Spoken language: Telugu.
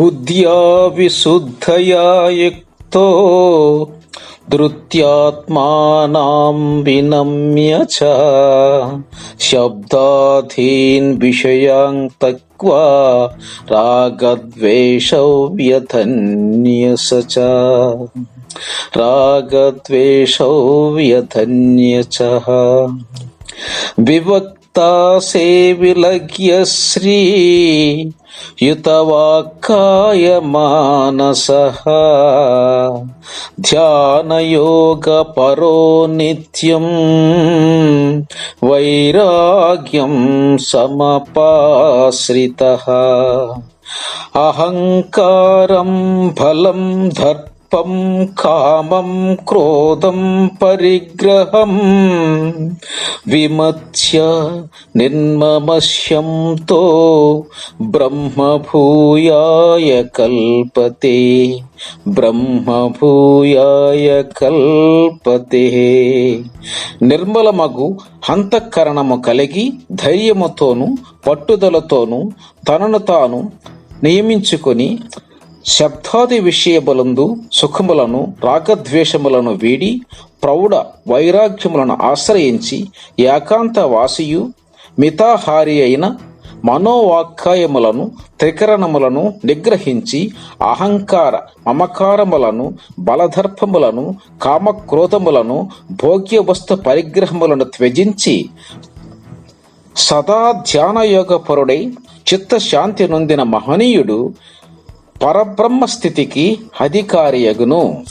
బుద్ధ్యా విశుద్ధయా యుక్తో ధృత్యాత్మానం వినమ్య చ శబ్దాధీన్ విషయాన్ త్యక్వా రాగద్వేషౌ వ్యధన్యస చ రాగద్వేషౌ వ్యధన్య చ వివక్తాసే విలగ్య శ్రీ యుతవాక్కాయ మానసః ధ్యానయోగ పరో నిత్యం వైరాగ్యం సమపాశ్రితః అహంకారం బలం దర్పం కామం క్రోధం పరిగ్రహం విమత్స్య నిర్మమస్యంతో బ్రహ్మభూయాయ కల్పతే బ్రహ్మభూయాయ కల్పతే. నిర్మలమగు అంతఃకరణము కలిగి ధైర్యముతోను పట్టుదలతోను తనను తాను నియమించుకొని శబ్దాది విషయములందు సుఖములను రాగద్వేషములను వీడి ప్రౌఢ వైరాగ్యములను ఆశ్రయించి ఏకాంత వాసియు మితాహారి అయిన మనోవాక్కాయములను త్రికరణములను నిగ్రహించి అహంకార మమకారములను బలదర్పములను కామక్రోధములను భోగ్య వస్తు పరిగ్రహములను త్యజించి సదా ధ్యానయోగపరుడై చిత్తశాంతి నొందిన మహనీయుడు పరబ్రహ్మ స్థితికి అధికారియగును.